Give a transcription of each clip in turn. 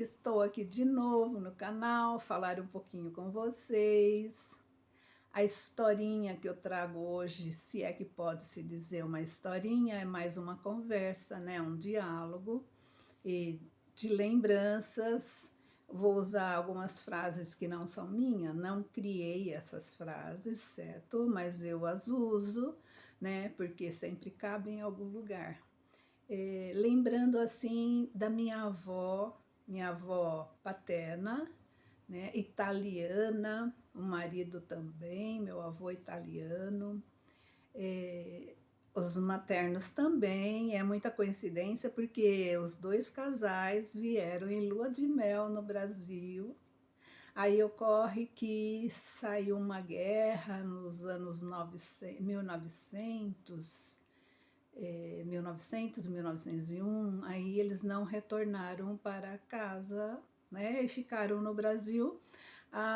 Estou aqui de novo no canal, falar um pouquinho com vocês. A historinha que eu trago hoje, se é que pode se dizer uma historinha, é mais uma conversa, né? Um diálogo e de lembranças. Vou usar algumas frases que não são minhas, não criei essas frases, certo? Mas eu as uso, né? Porque sempre cabem em algum lugar. Lembrando assim da minha avó paterna, né, italiana, o marido também, meu avô italiano, os maternos também, é muita coincidência porque os dois casais vieram em lua de mel no Brasil. Aí ocorre que saiu uma guerra nos anos 1900, 1901, aí eles não retornaram para casa, né, e ficaram no Brasil.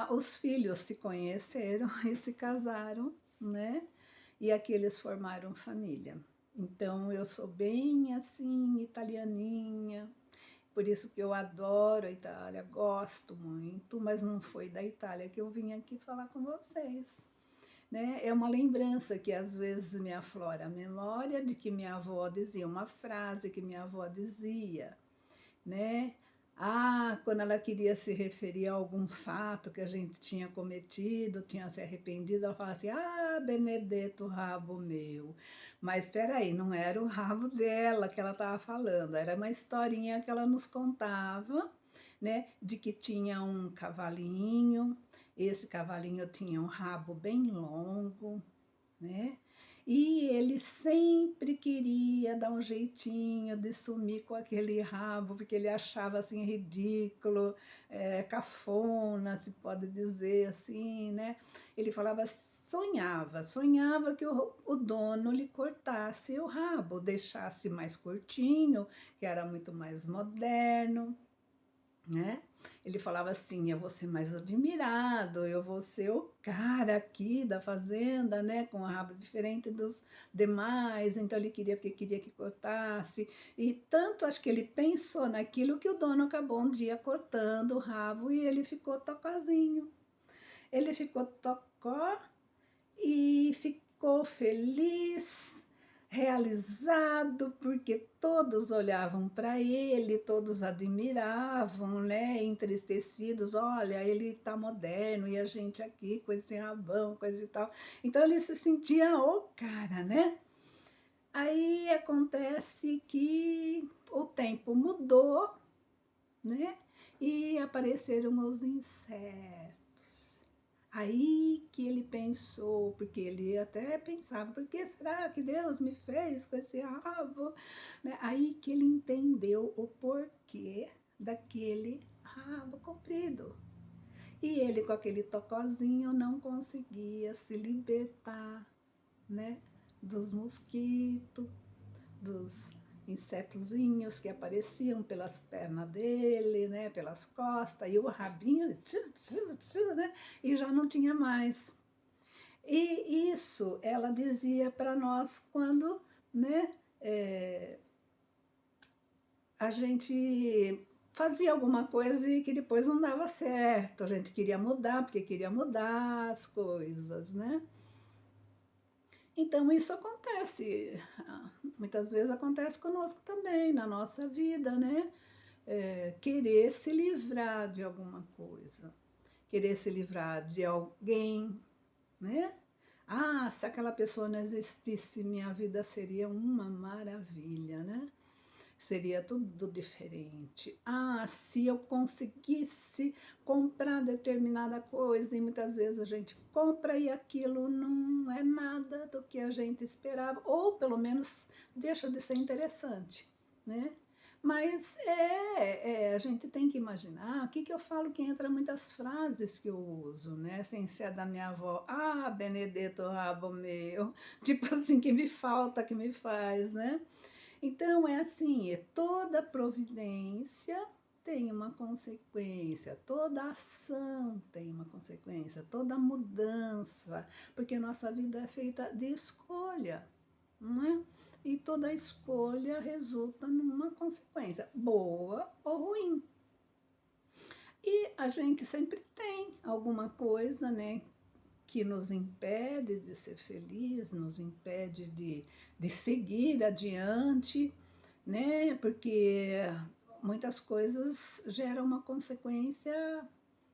Os filhos se conheceram e se casaram, né, e aqui eles formaram família. Então eu sou bem assim, italianinha, por isso que eu adoro a Itália, gosto muito, mas não foi da Itália que eu vim aqui falar com vocês. Né? É uma lembrança que às vezes me aflora a memória de que minha avó dizia, uma frase que minha avó dizia, né? Quando ela queria se referir a algum fato que a gente tinha cometido, tinha se arrependido, ela falava assim, Benedetto, rabo meu. Mas espera aí, não era o rabo dela que ela estava falando, era uma historinha que ela nos contava, né? De que tinha um cavalinho, esse cavalinho tinha um rabo bem longo, né? E ele sempre queria dar um jeitinho de sumir com aquele rabo, porque ele achava assim ridículo, cafona, se pode dizer assim, né? Ele falava, sonhava que o dono lhe cortasse o rabo, deixasse mais curtinho, que era muito mais moderno, né? Ele falava assim, eu vou ser mais admirado, eu vou ser o cara aqui da fazenda, né, com o rabo diferente dos demais, então ele queria, porque queria que cortasse, e tanto acho que ele pensou naquilo que o dono acabou um dia cortando o rabo e ele ficou tocozinho. Ele ficou tocó e ficou feliz, realizado, porque todos olhavam para ele, todos admiravam, né, entristecidos, olha, ele tá moderno e a gente aqui com esse rabão, coisa e tal. Então ele se sentia o cara, né? Aí acontece que o tempo mudou, né? E apareceram os insetos. Aí que ele pensou, porque ele até pensava, por que será que Deus me fez com esse rabo? Né? Aí que ele entendeu o porquê daquele rabo comprido. E ele com aquele tocozinho não conseguia se libertar, né, dos mosquitos, dos insetozinhos que apareciam pelas pernas dele, né, pelas costas, e o rabinho, né, e já não tinha mais. E isso ela dizia para nós quando, né, a gente fazia alguma coisa e que depois não dava certo, a gente queria mudar, porque queria mudar as coisas, né? Então isso acontece, muitas vezes acontece conosco também, na nossa vida, né? Querer se livrar de alguma coisa, querer se livrar de alguém, né? Se aquela pessoa não existisse, minha vida seria uma maravilha, né? Seria tudo diferente. Se eu conseguisse comprar determinada coisa, e muitas vezes a gente compra e aquilo não é nada do que a gente esperava, ou pelo menos deixa de ser interessante, né? Mas a gente tem que imaginar, o que, que eu falo que entra muitas frases que eu uso, né? Sem ser da minha avó, Benedetto, rabo meu, tipo assim, que me falta, que me faz, né? Então, é assim, toda providência tem uma consequência, toda ação tem uma consequência, toda mudança, porque nossa vida é feita de escolha, não é? E toda escolha resulta numa consequência, boa ou ruim, E a gente sempre tem alguma coisa, né, que nos impede de ser feliz, nos impede de seguir adiante, né? Porque muitas coisas geram uma consequência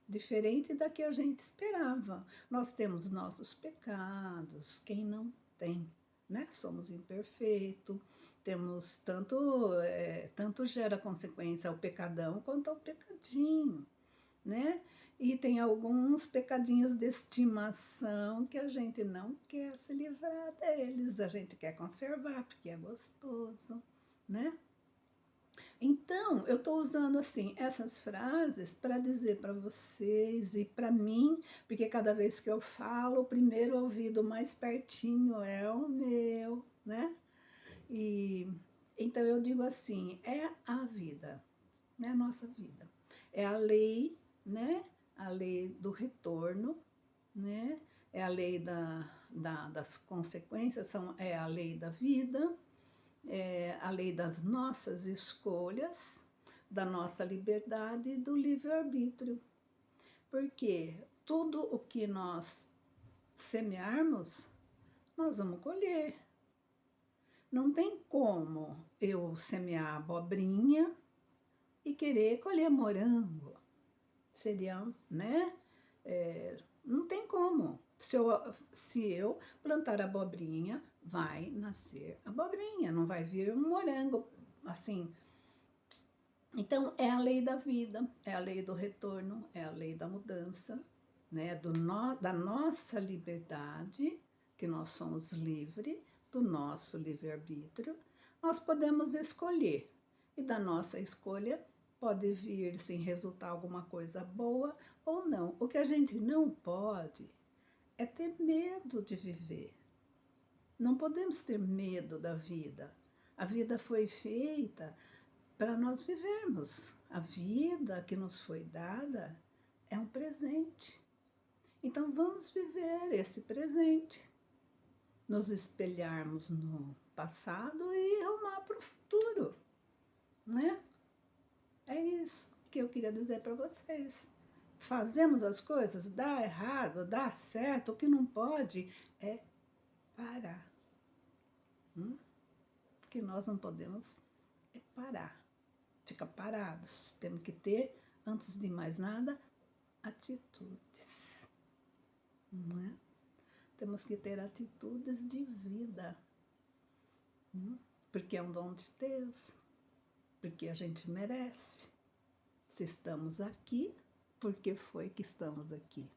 diferente da que a gente esperava. Nós temos nossos pecados, quem não tem, né? Somos imperfeitos, temos tanto gera consequência ao pecadão quanto ao pecadinho, né? E tem alguns pecadinhos de estimação que a gente não quer se livrar deles, a gente quer conservar porque é gostoso, né? Então, eu estou usando assim essas frases para dizer para vocês e para mim, porque cada vez que eu falo, o primeiro ouvido mais pertinho é o meu, né? E então eu digo assim, é a vida, né? A nossa vida. É a lei, né? A lei do retorno, né? É a lei das consequências, é a lei da vida, é a lei das nossas escolhas, da nossa liberdade e do livre-arbítrio. Porque tudo o que nós semearmos, nós vamos colher. Não tem como eu semear abobrinha e querer colher morango. Seria, né? Não tem como. Se eu plantar abobrinha, vai nascer abobrinha, não vai vir um morango, assim. Então, é a lei da vida, é a lei do retorno, é a lei da mudança, né? Da nossa liberdade, que nós somos livres, do nosso livre-arbítrio, nós podemos escolher. E da nossa escolha pode vir, sim, resultar alguma coisa boa ou não. O que a gente não pode é ter medo de viver. Não podemos ter medo da vida. A vida foi feita para nós vivermos. A vida que nos foi dada é um presente. Então vamos viver esse presente, nos espelharmos no passado e arrumar para o futuro, né? É isso que eu queria dizer para vocês. Fazemos as coisas, dá errado, dá certo, o que não pode é parar. O que nós não podemos é parar. Fica parados. Temos que ter, antes de mais nada, atitudes. Não é? Temos que ter atitudes de vida. Porque é um dom de Deus. Porque a gente merece. Se estamos aqui, por que foi que estamos aqui?